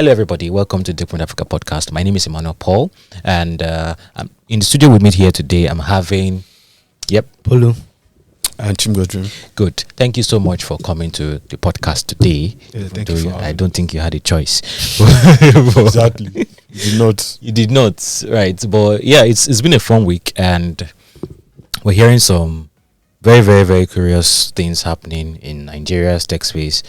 Hello, everybody. Welcome to Techpoint Africa Podcast. My name is Emmanuel Paul, and I'm in the studio with me here today. I'm having, Polo. And Chimgodrim. Good. Thank you so much for coming to the podcast today. Yeah, thank you. I don't think you had a choice. Exactly. You did not. Right? But yeah, it's been a fun week, and we're hearing some very, very, very curious things happening in Nigeria's tech space,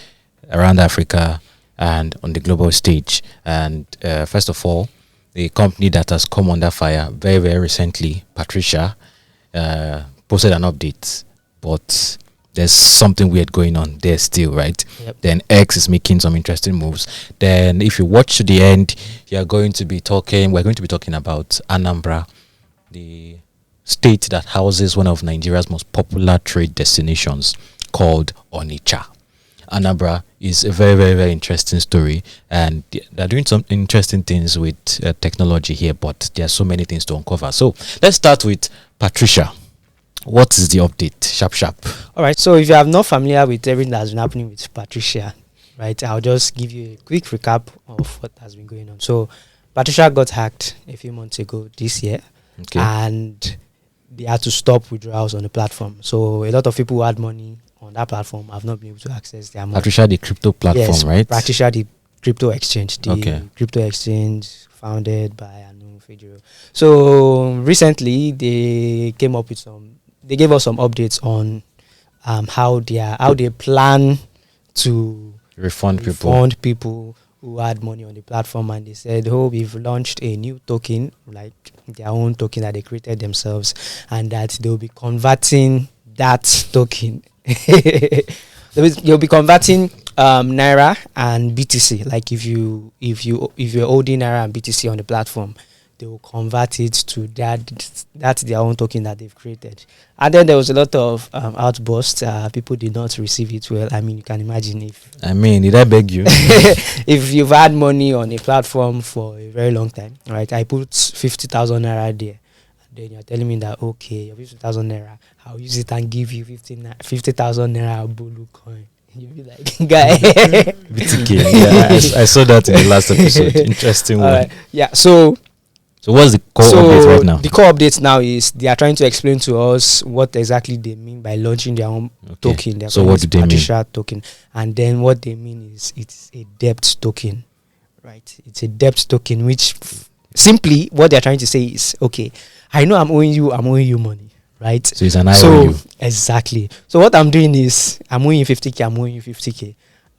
around Africa, and on the global stage. And first of all, the company that has come under fire very, very recently, Patricia, posted an update, but there's something weird going on there still, right? Yep. Then X is making some interesting moves. Then if you watch to the end, we're going to be talking about Anambra, the state that houses one of Nigeria's most popular trade destinations called Onitsha. Anambra is a very, very, very interesting story, and they're doing some interesting things with technology here, but there are so many things to uncover. So let's start with Patricia. What is the update? Sharp. All right. So if you are not familiar with everything that's been happening with Patricia, right, I'll just give you a quick recap of what has been going on. So Patricia got hacked a few months ago this year, Okay. and they had to stop withdrawals on the platform. So a lot of people who had money on that platform have not been able to access their money. Patricia, the crypto platform, Yes, right? Patricia, the crypto exchange. Okay. Crypto exchange founded by Ogheneruemu. So recently they gave us some updates on how they plan to refund people who had money on the platform, and they said, we've launched a new token, like their own token that they created themselves, and that they'll be converting that token. You'll be converting Naira and BTC. Like if you're holding Naira and BTC on the platform, they will convert it to that's their own token that they've created. And then there was a lot of outbursts. People did not receive it well. I mean, you can imagine did I beg you? if you've had money on a platform for a very long time, right? I put 50,000 Naira there. Then you're telling me that, okay, your 50,000 Naira, I'll use it and give you 50,000 Naira Bulu coin. You'll be like, guy. BTK. Yeah, I saw that in the last episode. Interesting one. Right. Yeah, so what's the core update right now? The core update now is they are trying to explain to us what exactly they mean by launching their own token. Their So what do they mean? Patricia token. And then what they mean is it's a debt token, right? It's a debt token, which simply what they're trying to say is, okay, I know I'm owing you money, right? So it's an IOU. Exactly. So what I'm doing is I'm owing you 50K.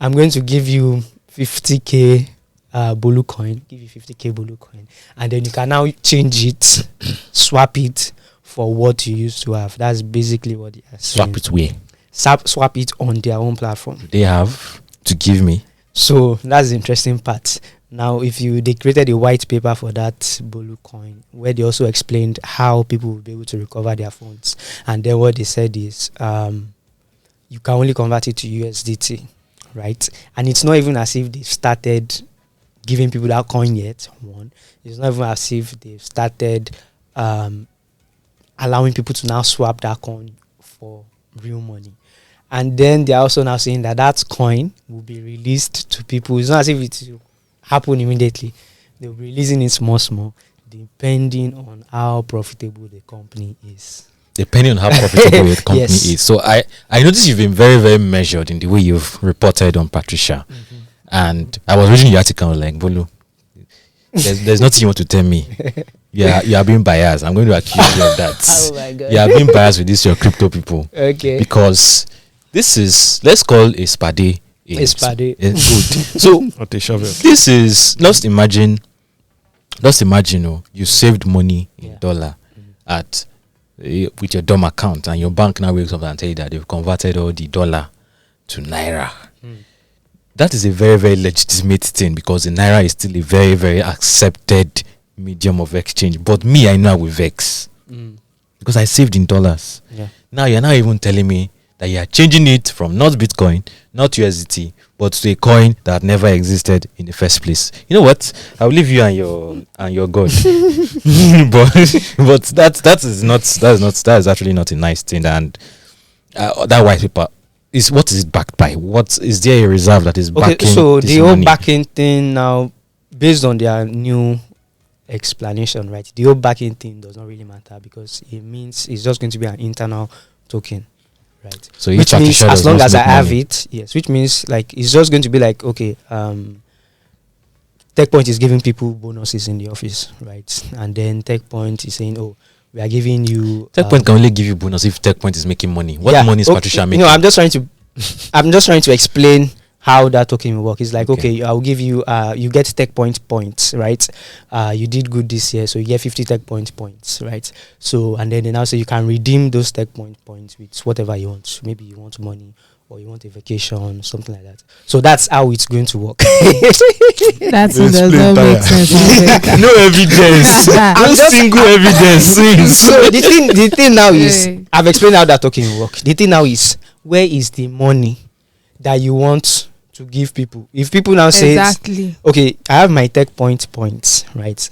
I'm going to give you 50K Bulu coin, give you 50K Bulu coin, and then you can now change it, swap it for what you used to have. That's basically what they are saying. Swap it where? Swap it on their own platform. They have to give me. So that's the interesting part. Now, they created a white paper for that Bulu coin, where they also explained how people will be able to recover their funds. And then what they said is, you can only convert it to USDT, right? And it's not even as if they've started giving people that coin yet. One, it's not even as if they've started allowing people to now swap that coin for real money. And then they're also now saying that coin will be released to people. It's not as if it will happen immediately. They'll be releasing it small, depending on how profitable the company is. Depending on how profitable the company Yes. is. So I noticed you've been very, very measured in the way you've reported on Patricia. Mm-hmm. And I was reading the article, like, Bolu, there's nothing you want to tell me. Yeah, you are being biased. I'm going to accuse you of that. Oh my God. You are being biased with this, your crypto people. Okay. Because this is, let's call a spade. A spade. Good. So Not a shovel. this is, let's imagine, you saved money in dollar at with your DOM account, and your bank now wakes up and tell you that they've converted all the dollar to Naira. That is a very, very legitimate thing, because the Naira is still a very, very accepted medium of exchange. But me, I know I will vex because I saved in dollars. Yeah. Now you're not even telling me that you are changing it from not Bitcoin, not USDT, but to a coin that never existed in the first place. You know what? I'll leave you and your God. but that is actually not a nice thing. And that white paper what is it backed by? What is there a reserve that is backing? So this the whole money? backing thing now based on their new explanation, right? The whole backing thing does not really matter because it means it's just going to be an internal token, right? So which means Patricia as long as I have money. it, yes, which means like it's just going to be like, okay, Techpoint is giving people bonuses in the office, right? And then Techpoint is saying, oh, we are giving you Techpoint can only give you bonus if Techpoint is making money. What money is Patricia making? No, I'm just trying to explain how that token will work. It's like, okay, I'll give you you get Techpoint points, right? You did good this year, so you get 50 Techpoint points, right? So and then they now say you can redeem those Techpoint points with whatever you want. Maybe you want money or you want a vacation, something like that. So that's how it's going to work. That does not make sense. No evidence. I'm just single evidence. So the thing now is, I've explained how that token will work. The thing now is, where is the money that you want to give people? If people now say, okay, I have my Techpoint points, right?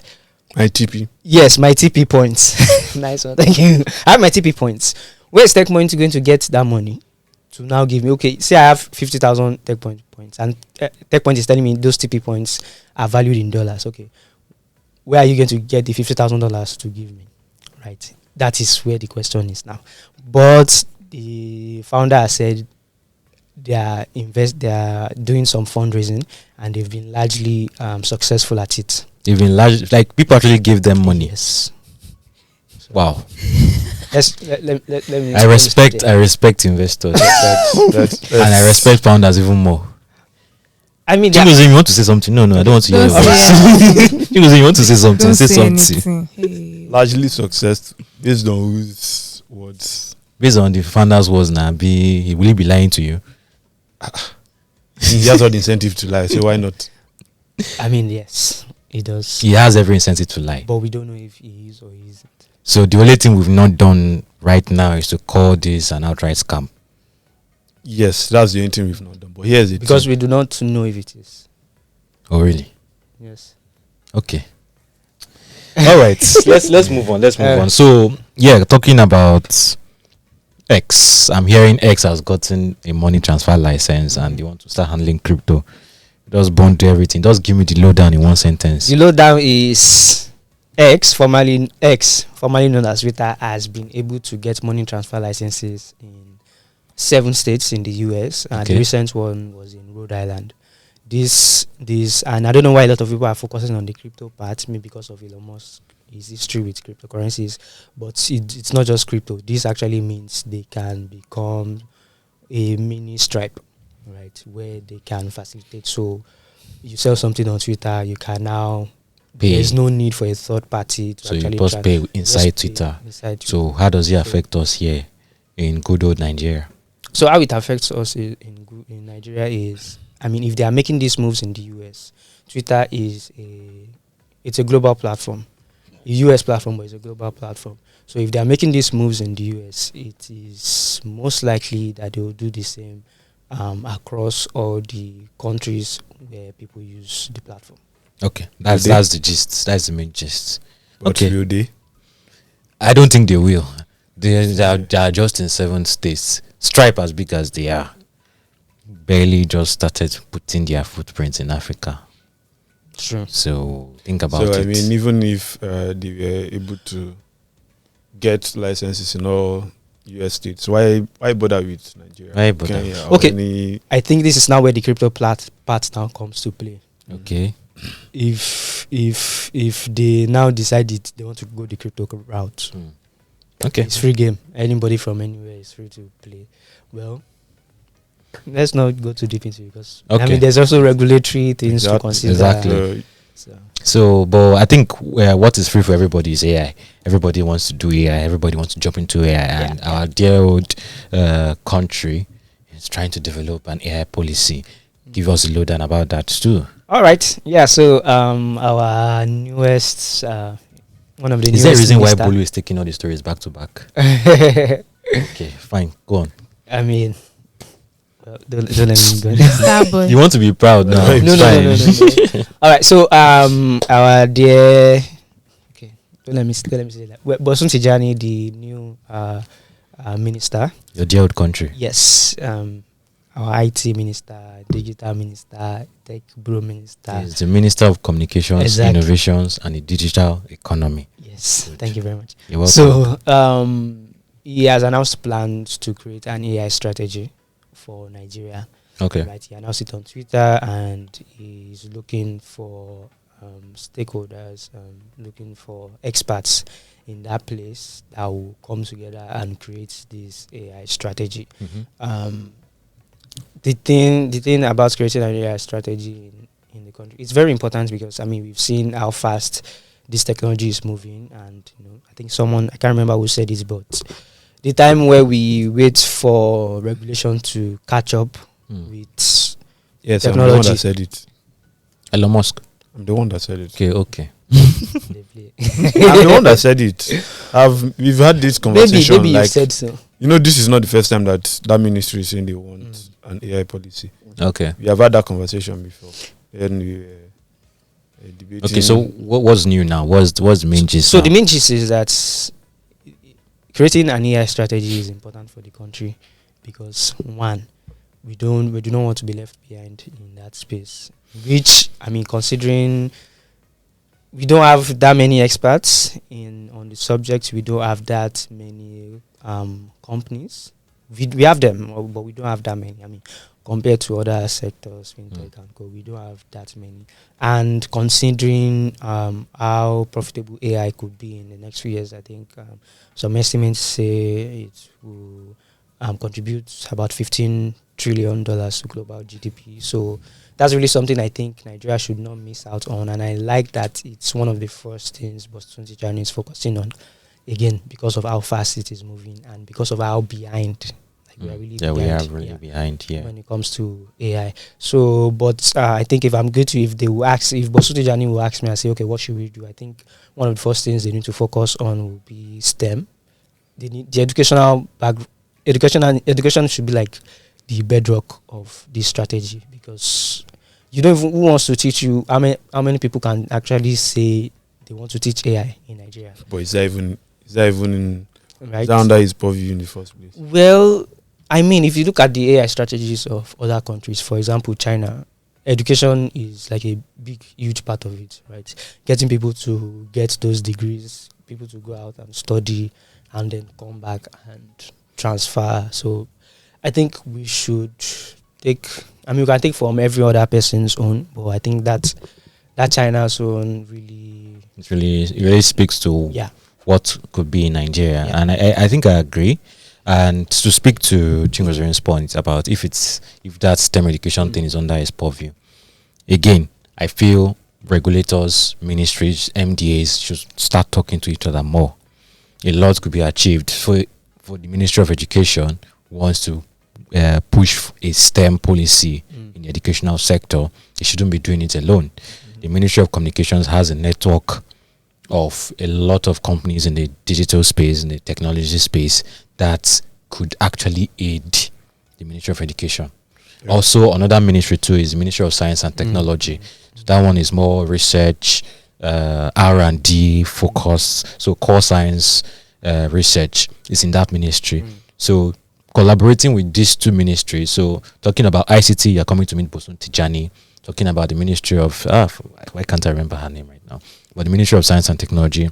My TP. Yes, my TP points. Nice one, thank you. I have my TP points. Where is Techpoint going to get that money to now give me? Okay, say I have 50,000 Techpoint points, and Techpoint is telling me those TP points are valued in dollars. Okay, where are you going to get the $50,000 to give me? Right, that is where the question is now. But the founder has said they are doing some fundraising and they've been largely successful at it. They've been like people actually give them money. Yes. So wow. Let me I respect investors. And I respect founders even more. I mean, Chigozie, you want to say something? No, I don't want to hear your voice. Chigozie, you want to say something? Don't say say something. Hey. Largely success based on whose words. Based on the founder's words now, will he be lying to you? He has all the incentive to lie, so why not? I mean, yes, he does. He has every incentive to lie. But we don't know if he is or he isn't. So the only thing we've not done right now is to call this an outright scam. Yes, that's the only thing we've not done. But here's it. Because we do not know if it is. Oh, really? Yes. Okay. All right. let's move on. Let's move on. So, yeah, talking about X. I'm hearing X has gotten a money transfer license and they want to start handling crypto. Just bundle everything. Just give me the lowdown in one sentence. The lowdown is X, formerly known as Twitter, has been able to get money transfer licenses in 7 states in the US, and the recent one was in Rhode Island. This, and I don't know why a lot of people are focusing on the crypto part, maybe because of Elon Musk, his history with cryptocurrencies, but it's not just crypto. This actually means they can become a mini Stripe, right, where they can facilitate. So you sell something on Twitter, you can now pay. There's no need for a third party to actually pay inside Twitter. So how does it affect us here in good old Nigeria? So how it affects us in Nigeria is, I mean, if they are making these moves in the US, Twitter it's a global platform. A US platform, but it's a global platform. So if they are making these moves in the US, it is most likely that they will do the same across all the countries where people use the platform. Okay, that's the gist. That's the main gist. But will they? I don't think they will. They are just in 7 states. Stripe, as big as they are, barely just started putting their footprints in Africa. True. So think about it. So I mean, even if they were able to get licenses in all US states, why bother with Nigeria? Why bother? Okay, I think this is now where the crypto part now comes to play. Okay. If they now decided they want to go the crypto route, okay, it's free game. Anybody from anywhere is free to play. Well, let's not go too deep into it because I mean there's also regulatory things to consider. Exactly. So, but I think what is free for everybody is AI. Everybody wants to do AI. Everybody wants to jump into AI, and our dear old country is trying to develop an AI policy. Give us a lowdown about that too. All right. Yeah. So, our newest, one of the newest. Is there a reason why Bolu is taking all the stories back to back? Okay, fine. Go on. I mean, don't let me go. You want to be proud now? No. All right. So, our dear. Okay. Don't let me say that. Bosun Tijani, the new minister. Your dear old country. Yes. our IT minister, digital minister, tech bro minister. He's the Minister of Communications, Exactly. Innovations, and the Digital Economy. Yes, Good. thank you very much. You're welcome. So, he has announced plans to create an AI strategy for Nigeria. Okay. Right, he announced it on Twitter, and he's looking for stakeholders, looking for experts in that place that will come together and create this AI strategy. Mm-hmm. The thing about creating an AI strategy in the country, it's very important because we've seen how fast this technology is moving, and I think I can't remember who said this, but the time where we wait for regulation to catch up with Yes, technology. I'm the one that said it. Elon Musk. I'm the one that said it. Okay. They play. I'm the one that said it. We've had this conversation. Maybe you like, said so. this is not the first time that ministry is saying they want an AI policy. Okay. We have had that conversation before. And we were debating. Okay. So what's new now? What's the main gist? So now? the main gist is that creating an AI strategy is important for the country because one, we do not want to be left behind in that space. Which considering we don't have that many experts on the subject, we don't have that many companies. We have them, but we don't have that many. Compared to other sectors, fintech and co, we don't have that many. And considering how profitable AI could be in the next few years, I think some estimates say it will contribute about $15 trillion to global GDP. So that's really something I think Nigeria should not miss out on. And I like that it's one of the first things Boston Tijani is focusing on, again, because of how fast it is moving and because of how behind. We are really behind here when it comes to AI. So, but I think if Boston Tijani will ask me and say, okay, what should we do? I think one of the first things they need to focus on will be STEM. They need the education should be like the bedrock of this strategy, because you don't even, who wants to teach you, how many people can actually say they want to teach AI in Nigeria? But is that even in right? is that under his purview in the first place? Well, if you look at the AI strategies of other countries, for example, China, education is like a huge part of it, right? Getting people to get those degrees, people to go out and study and then come back and transfer. So I think we should take, we can take from every other person's own, but I think that China's own it really speaks to what could be in Nigeria. Yeah. And I think I agree. And to speak to Chingozeren's point about if that STEM education thing is under his purview, again, I feel regulators, ministries, MDAs should start talking to each other more. A lot could be achieved. For the Ministry of Education wants to push a STEM policy in the educational sector, they shouldn't be doing it alone. The Ministry of Communications has a network of a lot of companies in the digital space, in the technology space, that could actually aid the Ministry of Education. Yeah. Also, another ministry too is the Ministry of Science and Technology. So that one is more research, R&D focused. So core science research is in that ministry. So collaborating with these two ministries. So talking about ICT, you're coming to meet Boston Tijani. Talking about the Ministry of why can't I remember her name right now? But the Ministry of Science and Technology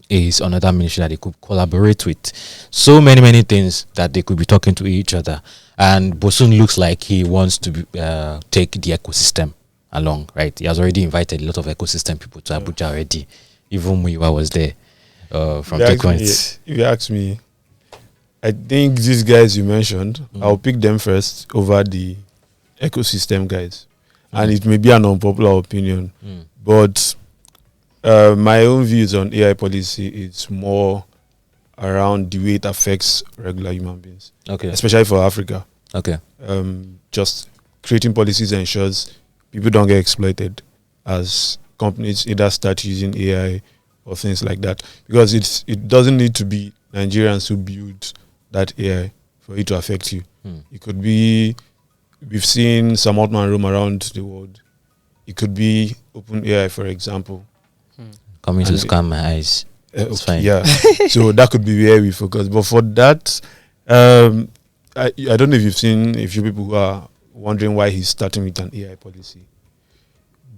is another ministry that they could collaborate with. So many things that they could be talking to each other. And Bosun looks like he wants to take the ecosystem along, right? He has already invited a lot of ecosystem people to Abuja already. Even Muyiwa was there from Techpoint. If you ask me, I think these guys you mentioned, I'll pick them first over the ecosystem guys. And it may be an unpopular opinion, but my own views on AI policy is more around the way it affects regular human beings. Okay. Especially for Africa. Okay. Just creating policies ensures people don't get exploited as companies either start using AI or things like that. Because it doesn't need to be Nigerians who build that AI for it to affect you. It could be, we've seen some Altman roam around the world. It could be OpenAI, for example. Coming to scam my eyes. It's fine. Yeah. So that could be where we focus. But for that, I don't know if you've seen a few people who are wondering why he's starting with an AI policy,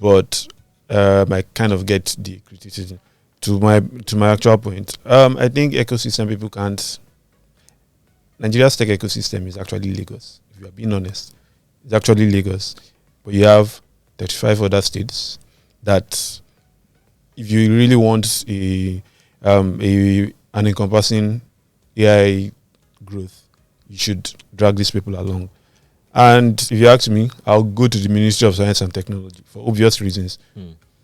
but I kind of get the criticism. To my actual point, I think ecosystem people can't. Nigeria's tech ecosystem is actually Lagos. If you are being honest, it's actually Lagos, but you have 35 other states that, if you really want an encompassing AI growth, you should drag these people along. And if you ask me, I'll go to the Ministry of Science and Technology for obvious reasons.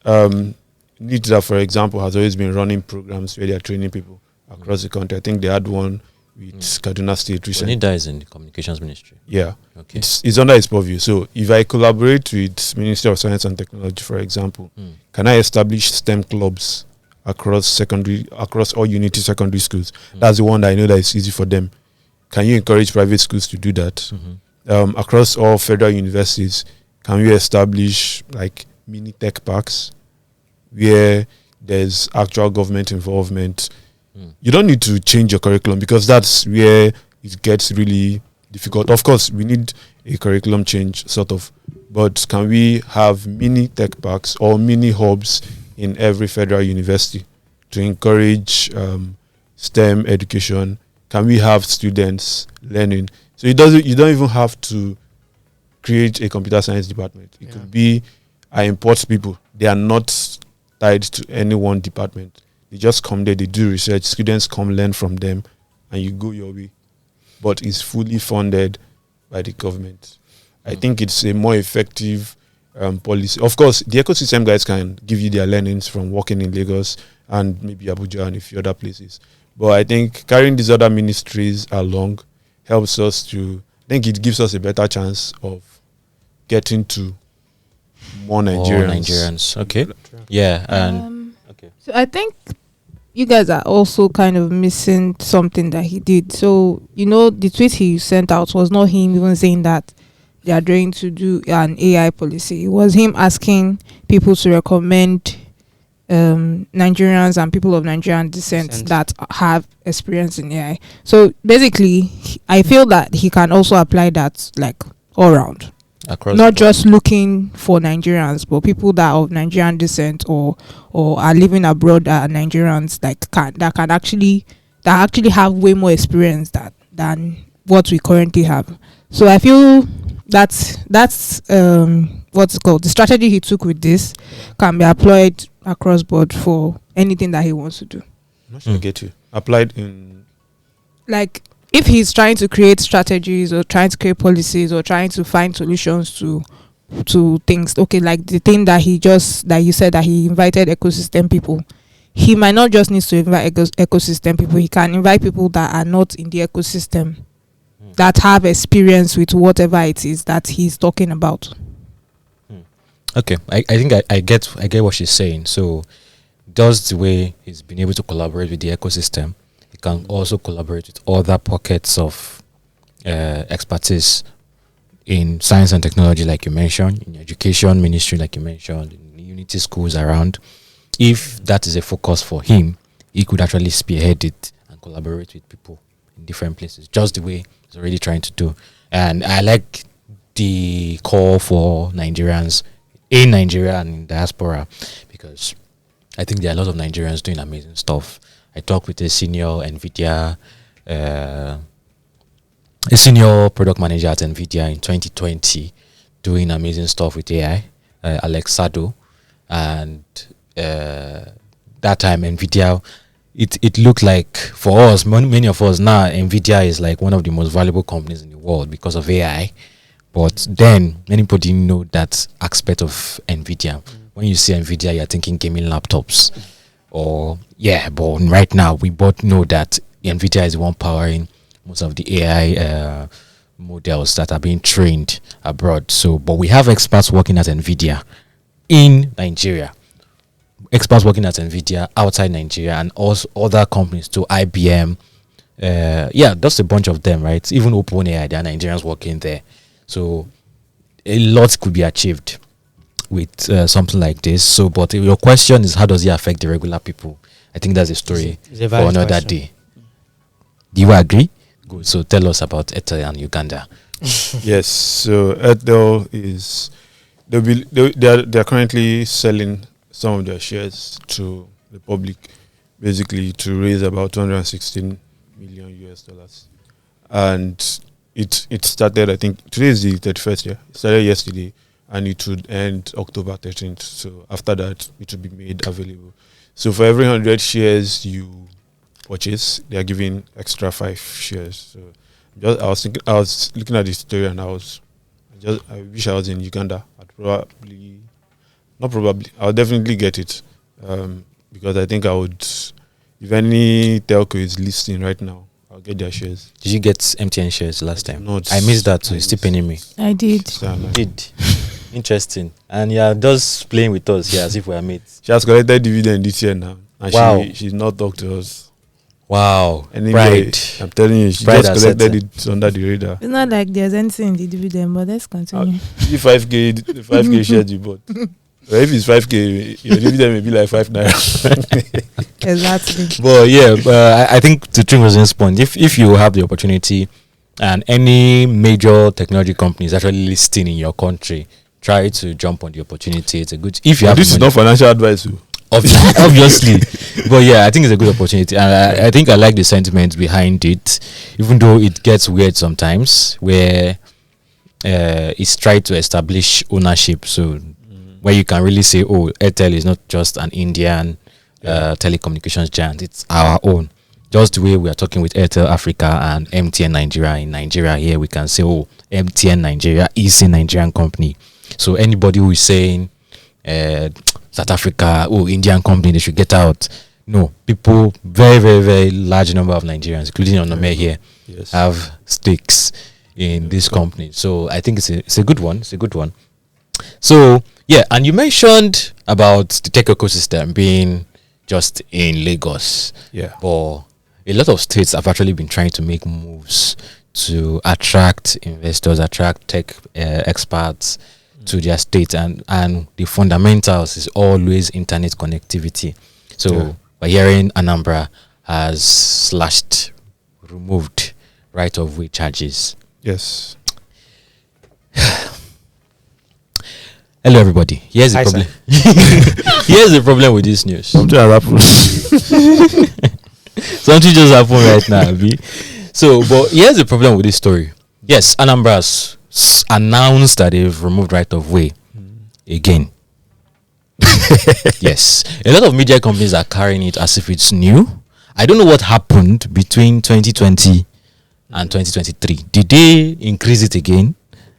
NITDA, for example, has always been running programs where they are training people across the country. I think they had one with Kaduna State recently. NITDA is in the Communications Ministry. Yeah. Okay. It's under its purview. So if I collaborate with Ministry of Science and Technology, for example, can I establish STEM clubs across all Unity secondary schools? That's the one that I know that is easy for them. Can you encourage private schools to do that? Across all federal universities, can we establish like mini tech parks where there's actual government involvement? You don't need to change your curriculum, because that's where it gets really difficult. Of course, we need a curriculum change, sort of, but can we have mini tech parks or mini hubs in every federal university to encourage STEM education? Can we have students learning? So you don't even have to create a computer science department. It could be, I import people. They are not tied to any one department. They just come there, they do research, students come learn from them, and you go your way. But it's fully funded by the government. I think it's a more effective policy. Of course, the ecosystem guys can give you their learnings from working in Lagos and maybe Abuja and a few other places. But I think carrying these other ministries along helps us to, I think it gives us a better chance of getting to more Nigerians. Okay. Yeah. And okay. So I think you guys are also kind of missing something that he did. So, the tweet he sent out was not him even saying that they are trying to do an AI policy. It was him asking people to recommend Nigerians and people of Nigerian descent that have experience in AI. So basically, I feel that he can also apply that like all around. Not just looking for Nigerians, but people that are of Nigerian descent or are living abroad that are Nigerians, that actually have way more experience than what we currently have. So I feel that's what's it called, the strategy he took with this can be applied across board for anything that he wants to do. I'm not sure I get you. Applied in, like, if he's trying to create strategies or trying to create policies or trying to find solutions to things, okay, like the thing that you said that he invited ecosystem people, he might not just need to invite ecosystem people. He can invite people that are not in the ecosystem, that have experience with whatever it is that he's talking about. Okay, I think I get what she's saying. So, just the way he's been able to collaborate with the ecosystem, he can also collaborate with other pockets of expertise in science and technology, like you mentioned, in education ministry, like you mentioned, in Unity schools around. If that is a focus for him, he could actually spearhead it and collaborate with people in different places, just the way he's already trying to do. And I like the call for Nigerians in Nigeria and in diaspora, because I think there are a lot of Nigerians doing amazing stuff. I talked with a senior NVIDIA, a senior product manager at NVIDIA in 2020, doing amazing stuff with AI, Alex Sado, and that time NVIDIA, it looked like for us, many of us now, NVIDIA is like one of the most valuable companies in the world because of AI. But then many people didn't know that aspect of NVIDIA. When you see NVIDIA, you're thinking gaming laptops. But right now we both know that NVIDIA is the one powering most of the AI models that are being trained abroad. So, but we have experts working at NVIDIA in Nigeria, experts working at NVIDIA outside Nigeria, and also other companies too, IBM. That's a bunch of them, right? Even OpenAI, there are Nigerians working there. So a lot could be achieved with something like this. So, but your question is, how does it affect the regular people? I think that's a story it's a for another question. day. Do you agree? Good. So tell us about Airtel and Uganda. Yes. So Airtel is they're currently selling some of their shares to the public, basically to raise about 216 million US dollars. And it started, I think today is the 31st. Yeah, it started yesterday, and it would end October 13th. So after that, it will be made available. So for every 100 shares you purchase, they are giving extra 5 shares. So I was looking at the story, and I wish I was in Uganda. I'll definitely get it, because I think I would, if any telco is listing right now, I'll get their shares. Did you get MTN shares last time? Not. I missed that, so it's still paying me. I did. Did. Interesting. And you're just playing with us here as if we are mates. She has collected dividend this year now, and Wow. she's not talked to us. Wow. Anyway, Pride. I'm telling you, she Pride just asset. collected it under the radar. It's not like there's anything in the dividend, but let's continue. The 5k shares you bought. Or if it's 5k, your dividend may be like 5 naira. Exactly. But yeah, I think to Tringo's point, if you have the opportunity and any major technology company is actually listing in your country, try to jump on the opportunity. It's a good, if you have This is not financial advice. obviously, but yeah, I think it's a good opportunity, and I think I like the sentiment behind it, even though it gets weird sometimes, where it's tried to establish ownership, so where you can really say, oh, Airtel is not just an Indian telecommunications giant, it's our own. Just the way we are talking with Airtel Africa and MTN Nigeria in Nigeria here, we can say, oh, MTN Nigeria is a Nigerian company. So anybody who is saying South Africa, oh, Indian company, they should get out. No, people, very, very, very large number of Nigerians, including Onome here, Yes. have stakes in this company. So I think it's a good one. It's a good one. So yeah, and you mentioned about the tech ecosystem being just in Lagos. Yeah. But a lot of states have actually been trying to make moves to attract investors, attract tech experts to their state, and the fundamentals is always internet connectivity. So we're hearing Anambra has removed right of way charges. Yes. Hello everybody. Here's the Hi, problem. Here's the problem with this news. Something has happened. Something just happened right now, Abi. So, but here's the problem with this story. Yes, Anambra has announced that they've removed right of way again. Yes, a lot of media companies are carrying it as if it's new. I don't know what happened between 2020 and 2023. Did they increase it again?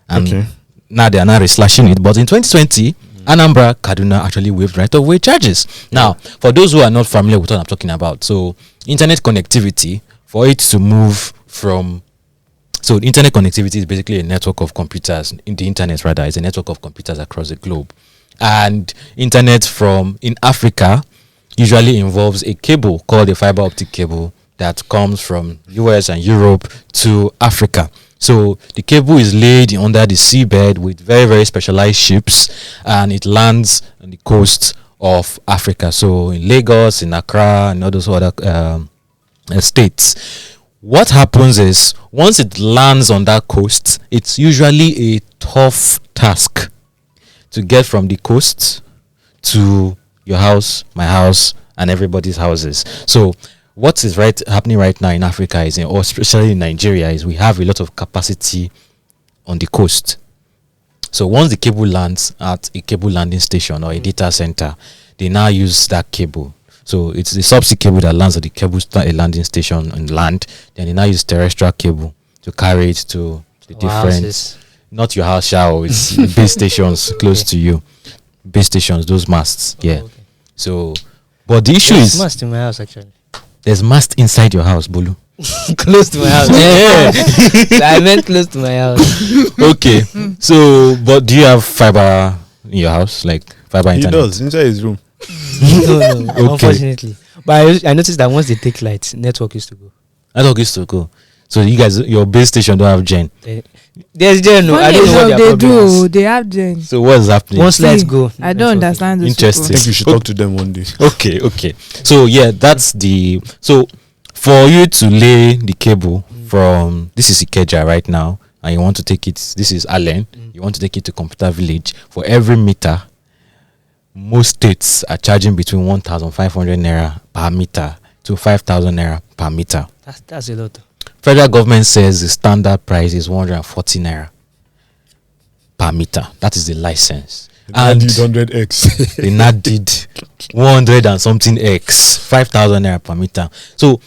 And Okay. now they are now slashing it. But in 2020, Anambra, Kaduna actually waived right of way charges. Now, for those who are not familiar with what I'm talking about, so internet connectivity, for it to move from, so internet connectivity is basically a network of computers, in the internet rather, is a network of computers across the globe. And internet from in Africa usually involves a cable called a fiber optic cable that comes from US and Europe to Africa. So the cable is laid under the seabed with very, very specialized ships, and it lands on the coast of Africa. So in Lagos, in Accra, and all those other states. What happens is, once it lands on that coast, it's usually a tough task to get from the coast to your house, my house, and everybody's houses. So what is happening right now in Africa is, or especially in Nigeria, is we have a lot of capacity on the coast. So once the cable lands at a cable landing station or a data center, they now use that cable. So it's the subsea cable that lands at the cable landing station on land. Then they now use terrestrial cable to carry it to the different, houses. not your house, shower, it's base stations close to you. Base stations, those masts. Yeah. Okay. So, but the issue There's is, must in my house actually. there's mast inside your house, Bolu. Close to my house. Yeah. I meant close to my house. Okay. So, but do you have fiber in your house, like fiber He internet? does inside his room. No, Okay. unfortunately. But I noticed that once they take lights, network used to go. I thought used to go. So you guys, your base station don't have gen. There's no. I Funny don't know what enough, their they problem do. is. They have gen. So what's happening? Once lights See, go, I don't understand this. Interesting. I think you should talk to them one day. Okay. So yeah, that's the, so For you to lay the cable from this is Ikeja right now, and you want to take it. This is Allen. You want to take it to Computer Village. For every meter, most states are charging between 1,500 naira per meter to 5,000 naira per meter. That's a lot. Federal government says the standard price is 140 naira per meter. That is the license. And did 100x. They now did 100 and something x, 5,000 naira per meter. So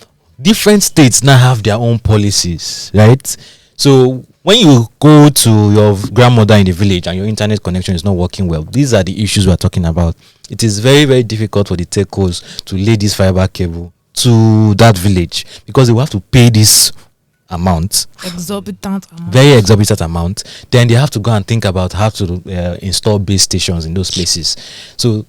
different states now have their own policies, right? So when you go to your grandmother in the village and your internet connection is not working well, these are the issues we are talking about. It is very, very difficult for the telcos to lay this fiber cable to that village because they will have to pay this amount, very exorbitant amount. Then they have to go and think about how to install base stations in those places. So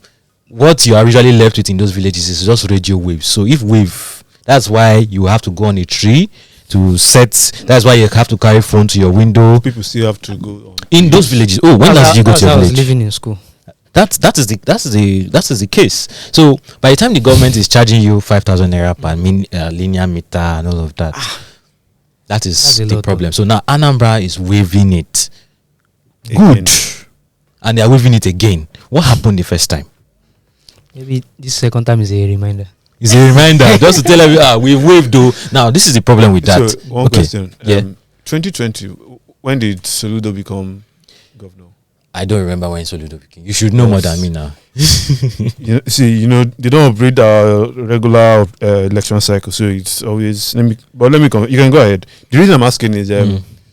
what you are usually left with in those villages is just radio waves. So if wave, that's why you have to go on a tree to set. That's why you have to carry phone to your window. People still have to go on in those villages. Oh, when last did you go to your village? I was living in school. That is the case. So by the time the government is charging you 5,000 naira per linear meter and all of that, that is the problem. So now Anambra is waiving it. Good, and they are waiving it again. What happened the first time? Maybe this second time is a reminder. It's a reminder just to tell everyone we waived though. Now this is the problem with that. So one question. 2020, when did Soludo become governor? I don't remember when Soludo became. You should know more than me now. They don't operate our regular election cycle, so it's always. You can go ahead. The reason I'm asking is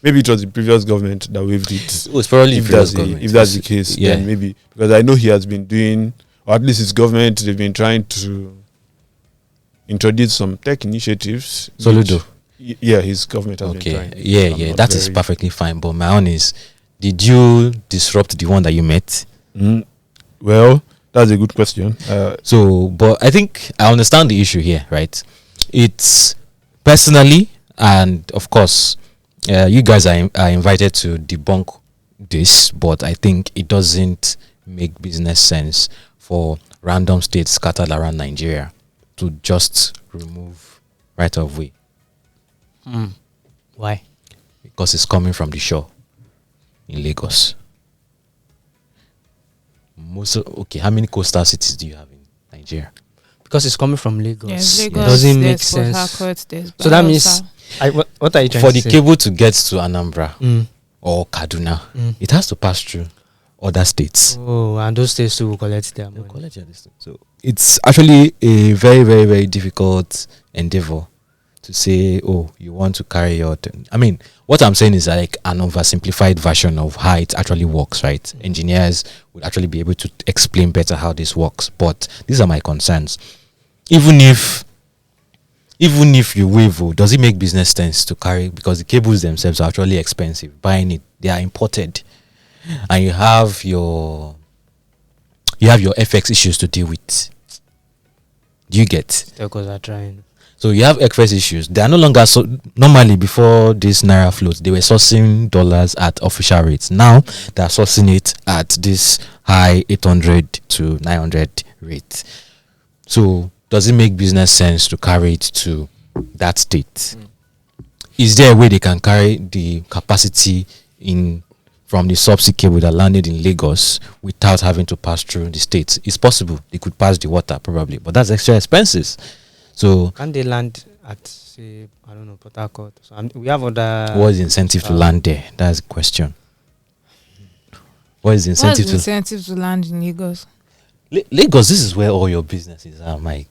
maybe it was the previous government that waived it. Oh, it's probably if that's the case, then maybe because I know he has been doing, or at least his government, they've been trying to introduce some tech initiatives. Soludo. His government has been trying. Yeah, that is perfectly fine. But my own is, did you disrupt the one that you met? Well, that's a good question. But I think I understand the issue here, right? It's personally, and of course, you guys are invited to debunk this, but I think it doesn't make business sense for random states scattered around Nigeria to just remove right of way. Why? Because it's coming from the shore in Lagos. How many coastal cities do you have in Nigeria? Because it's coming from Lagos. Yes, Lagos, it doesn't make sense. So that means, what are you trying for to say? the cable to get to Anambra or Kaduna, it has to pass through other states. Oh, and those states too will collect their money. So it's actually a very, very, very difficult endeavor to say, oh, you want to carry your... I mean, what I'm saying is like an oversimplified version of how it actually works, right? Engineers would actually be able to explain better how this works. But these are my concerns. Even if you waive, does it make business sense to carry? Because the cables themselves are actually expensive. Buying it, they are imported. And you have your FX issues to deal with. Do you get? Telcos are trying. So you have FX issues. They are no longer normally before this naira float, they were sourcing dollars at official rates. Now they are sourcing it at this high 800 to 900 rate. So does it make business sense to carry it to that state? Is there a way they can carry the capacity in from the subsea cable that landed in Lagos without having to pass through the states? It's possible. They could pass the water probably, but that's extra expenses. So can they land at, say, I don't know, Port Harcourt? So we have other... What is the incentive to land there? That's the question. What is the incentive to land in Lagos? Lagos, this is where all your businesses are, Mike.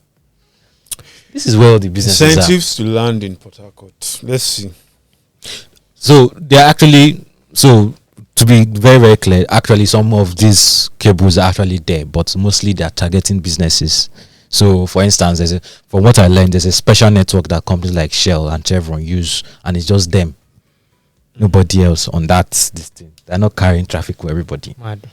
This is where all the businesses incentives to land in Port Harcourt. Let's see. So they're actually... So to be very, very clear, actually some of these cables are actually there, but mostly they are targeting businesses. So, for instance, from what I learned, there's a special network that companies like Shell and Chevron use, and it's just them. Nobody else on that. This thing. They're not carrying traffic for everybody. Mad.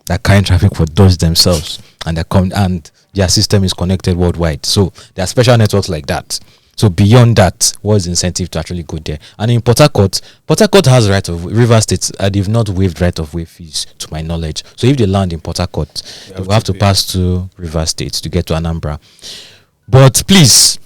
They're carrying traffic for those themselves, and and their system is connected worldwide. So there are special networks like that. So beyond that, what is the incentive to actually go there? And in Port Harcourt has right of way. River State, they've not waived right of way fees, to my knowledge. So if they land in Port Harcourt, they will have to pass to River State to get to Anambra. But please,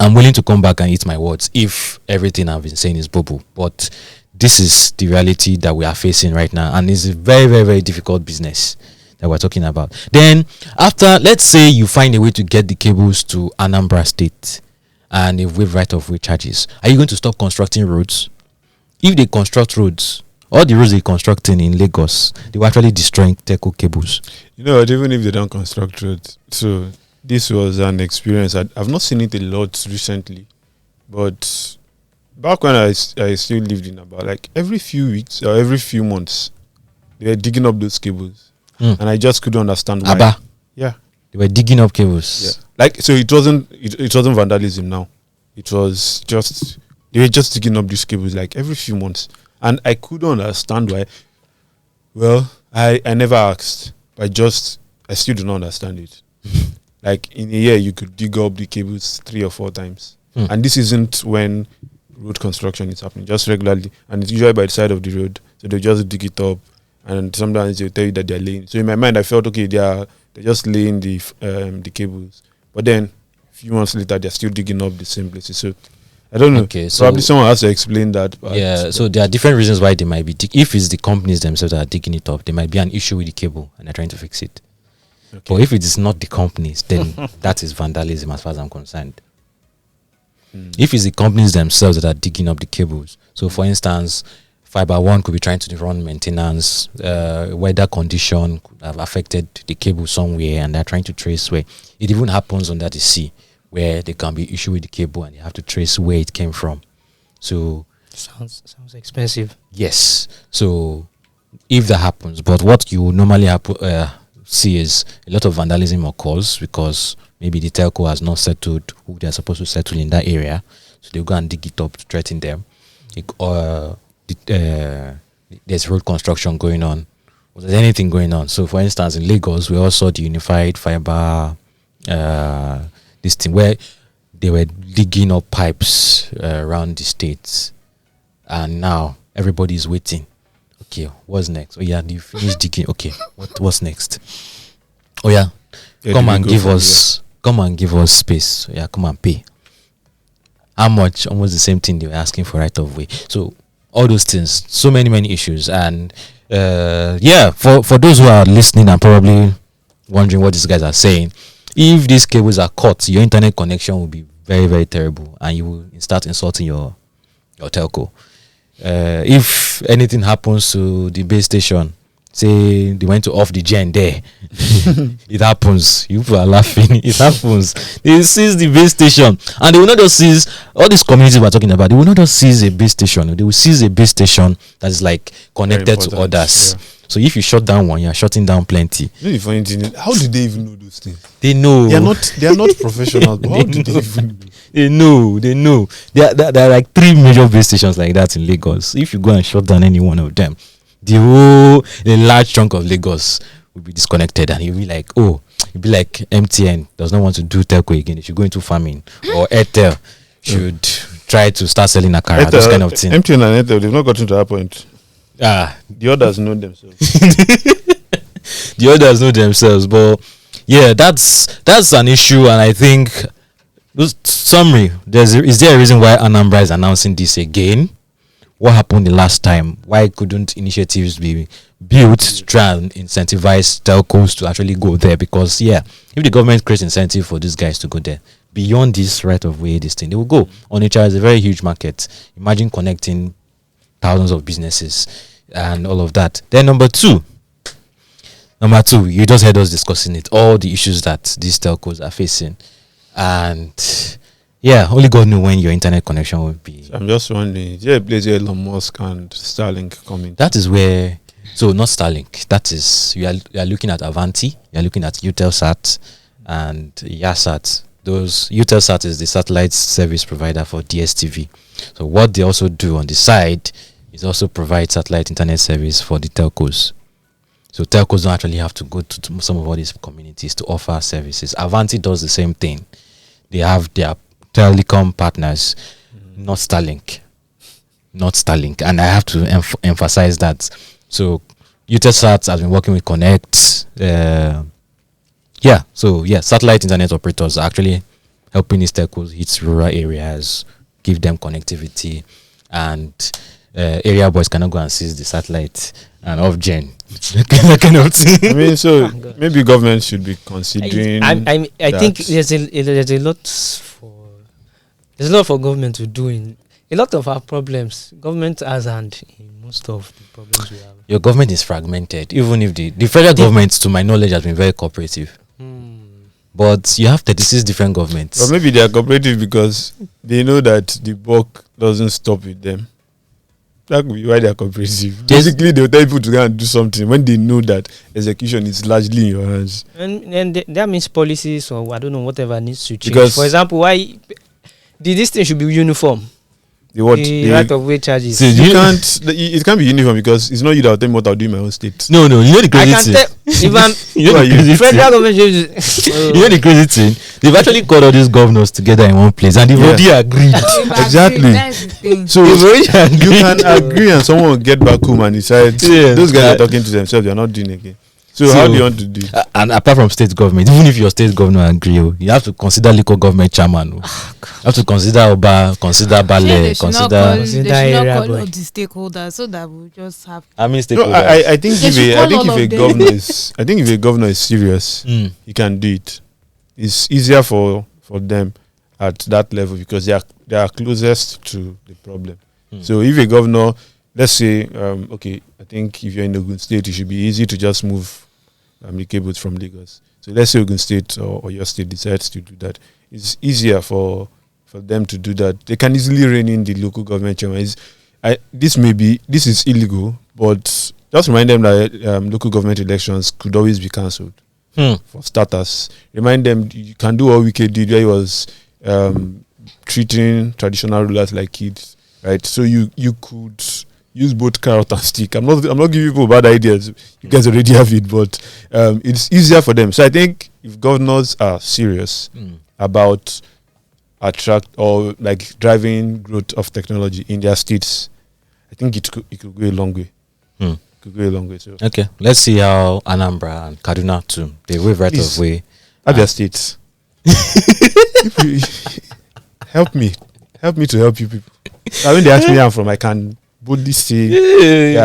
I'm willing to come back and eat my words if everything I've been saying is boo-boo. But this is the reality that we are facing right now, and it's a very, very, very difficult business that we're talking about. Then, after, let's say you find a way to get the cables to Anambra State and they waive right-of-way charges, are you going to stop constructing roads? If they construct roads, all the roads they're constructing in Lagos, they were actually destroying telco cables. You know, even if they don't construct roads, so this was an experience. I've not seen it a lot recently, but back when I still lived in about like every few weeks or every few months, they were digging up those cables, and I just couldn't understand why. Abba. Yeah, They were digging up cables. yeah. Like, so it wasn't vandalism now. It was just they were just digging up these cables like every few months, and I couldn't understand why. Well, I never asked, but I still do not understand it. Like, in a year, you could dig up the cables 3 or 4 times. And this isn't when road construction is happening, just regularly. And it's usually by the side of the road. So they just dig it up. And sometimes they'll tell you that they're laying. So in my mind, I felt, okay, they're just laying the cables. But then, a few months later, they're still digging up the same places. So I don't know. Okay, so probably someone has to explain that. yeah, so there are different reasons why they might be if it's the companies themselves that are digging it up, there might be an issue with the cable and they're trying to fix it. Okay. But if it is not the companies, then that is vandalism as far as I'm concerned. If it's the companies themselves that are digging up the cables, so for instance, Fiber One could be trying to run maintenance, weather condition could have affected the cable somewhere, and they're trying to trace where. It even happens under the sea, where there can be issue with the cable and they have to trace where it came from. So Sounds expensive. yes, so if that happens, but what you normally see is a lot of vandalism occurs because maybe the telco has not settled who they're supposed to settle in that area, so they'll go and dig it up to threaten them. There's road construction going on, or there's anything going on. So for instance, in Lagos, we also saw the unified fiber this thing where they were digging up pipes around the states, and now everybody is waiting. Okay, what's next? Oh yeah, you finished digging. Okay, what's next? Oh yeah, come and give us space. Oh, yeah, come and pay. How much? Almost the same thing they were asking for right of way. So all those things, so many issues, and yeah, for those who are listening and probably wondering what these guys are saying, if these cables are cut, your internet connection will be very, very terrible, and you will start insulting your telco. If anything happens to the base station, say they went to off the gen there, it happens. You people are laughing. It happens. They seize the base station, and they will not just seize all these communities we're talking about. They will not just seize a base station. They will seize a base station that is like connected to others. Yeah. So if you shut down one, you're shutting down plenty. You know the funny thing is, how do they even know those things? They know. They are not professionals. But how do they even know? They know. There are like 3 major base stations like that in Lagos. If you go and shut down any one of them, a large chunk of Lagos will be disconnected, and you'll be like, MTN does not want to do telco again. They should go into farming, or Airtel should try to start selling akara, those kind of things. MTN and Airtel, they've not gotten to that point. The others know themselves. The others know themselves, but yeah, that's an issue, and I think summary. Is there a reason why Anambra is announcing this again? What happened the last time? Why couldn't initiatives be built to try and incentivize telcos to actually go there? Because yeah, if the government creates incentive for these guys to go there, beyond this right of way, this thing, they will go. Onitsha is a very huge market. Imagine connecting thousands of businesses and all of that. Then number two, you just heard us discussing it, all the issues that these telcos are facing, and yeah, only God knows when your internet connection will be. So I'm just wondering, is there a place where Elon Musk and Starlink come in? That is where, so not Starlink, that is, you are looking at Avanti, you are looking at Eutelsat and Yasat. Those, Eutelsat is the satellite service provider for DSTV. So what they also do on the side is also provide satellite internet service for the telcos. So telcos don't actually have to go to some of all these communities to offer services. Avanti does the same thing. They have their telecom partners, not Starlink, and I have to emphasize that. So Eutelsat has been working with Connect. Satellite internet operators are actually helping these telcos hit rural areas, give them connectivity, and area boys cannot go and seize the satellite and off gen. That kind of thing. I mean, so maybe government should be considering. I think there's a lot for government to do in a lot of our problems. Government has hand in most of the problems we have. Your government is fragmented. Even if the federal government, to my knowledge, has been very cooperative. But you have 36 different governments. Or maybe they are cooperative because they know that the buck doesn't stop with them. That could be why they are cooperative. Basically, they will tell people to go and do something when they know that execution is largely in your hands. And that means policies or I don't know, whatever needs to change. Because for example, why this thing should be uniform. The what? The right of way charges. So You can't. It can't be uniform because it's not you that will tell me what I'll do in my own state. No, you know the I crazy can thing. tell even You know the crazy thing. federal government should You know the crazy thing. They've actually called all these governors together in one place, and they've already agreed. Exactly. That's the thing. So They've already you agreed. can agree and someone will get back home and decide those guys are talking to themselves. They are not doing again. So how do you want to do it? And apart from state government, even if your state governor agree, you have to consider local government chairman. You have to consider Oba, consider Bale, They should not consider. area call boy. all the stakeholders so that we just have. I mean, No, stakeholders. I think They should if call all a of them. governor is if a governor is serious, he can do it. It's easier for them at that level because they are closest to the problem. So if a governor, let's say, okay, I think if you're in Ogun State, it should be easy to just move the cables from Lagos. So let's say Ogun State or your state decides to do that. It's easier for them to do that. They can easily rein in the local government chairman. This is illegal, but just remind them that local government elections could always be cancelled. For starters, remind them you can do what Wike did, where he was treating traditional rulers like kids, right? So you could use both carrot and stick. I'm not giving people bad ideas. You guys already have it, but it's easier for them. So I think if governors are serious about attract or like driving growth of technology in their states, I think it could go a long way. Could go a long way. So Okay, let's see how Anambra and Kaduna too. They wave right Please. of way. Abia States. Help me to help you people. Now when they ask me where I'm from, I can boldly say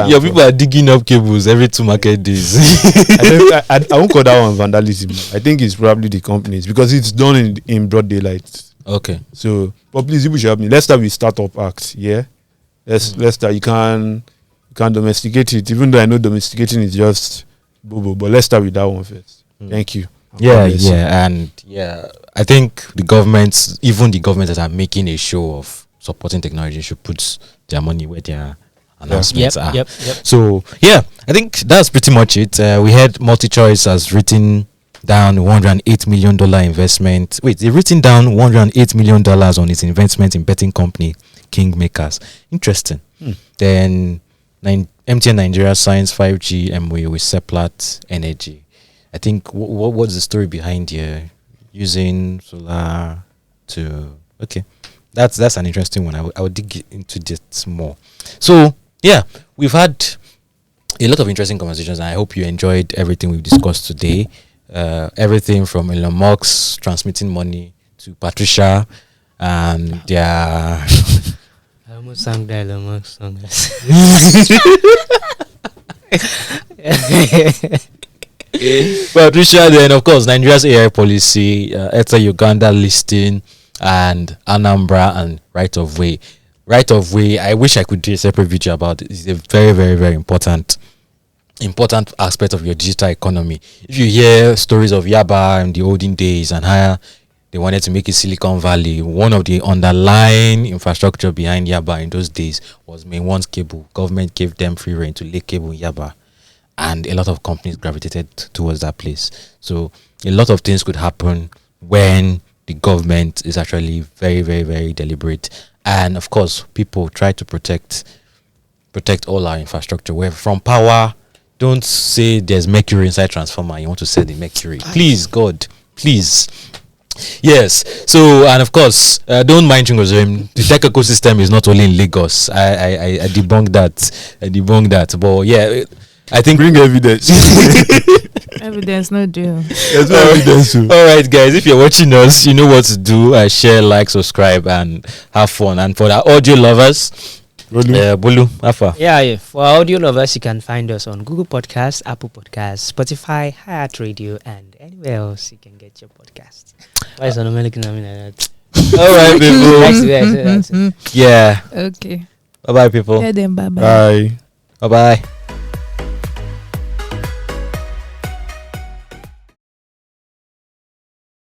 Your people are digging up cables every 2 market days. I won't call that one vandalism. I think it's probably the companies because it's done in broad daylight. Okay. So, but please, you should help me. Let's start with Startup Act. Yeah, let's start. You can domesticate it, even though I know domesticating is just bobo. But let's start with that one first. Thank you. And I think the governments, even the governments that are making a show of supporting technology, should put their money where their announcements are. Yep. So I think that's pretty much it. We had MultiChoice has written down $108 million investment. Wait, they've written down $108 million on its investment in betting company Kingmakers. Interesting. Then MTN Nigeria signs 5G MOU with Seplat Energy. I think what's the story behind here? Using solar to that's an interesting one. I would dig into this more. So we've had a lot of interesting conversations, and I hope you enjoyed everything we've discussed today. Everything from Elon Musk transmitting money to Patricia and their I almost sang the Elon Musk song. Patricia, then of course Nigeria's AI policy, Airtel Uganda listing, and Anambra and right of way. Right of way, I wish I could do a separate video about it. It's a very, very, very important aspect of your digital economy. If you hear stories of Yaba in the olden days and how they wanted to make it Silicon Valley, one of the underlying infrastructure behind Yaba in those days was main one's cable. Government gave them free rein to lay cable in Yaba, and a lot of companies gravitated towards that place. So a lot of things could happen when the government is actually very, very, very deliberate. And of course, people try to protect all our infrastructure. Where from power, don't say there's mercury inside transformer. You want to sell the mercury. Please, God, please. Yes. So, and of course, don't mind Chingozem. The tech ecosystem is not only in Lagos. I debunk that. But I think Bring evidence. Evidence, no deal. There's no evidence. all right, guys. If you're watching us, you know what to do. Share, like, subscribe, and have fun. And for the audio lovers, Bulu, Afa. Yeah. For audio lovers, you can find us on Google Podcasts, Apple Podcasts, Spotify, Heart Radio, and anywhere else you can get your podcast. Why is Anomaly looking at me like that? All right, people. That's it. Yeah. Okay. Bye, bye, people. Yeah, then bye bye. Bye. Bye, bye.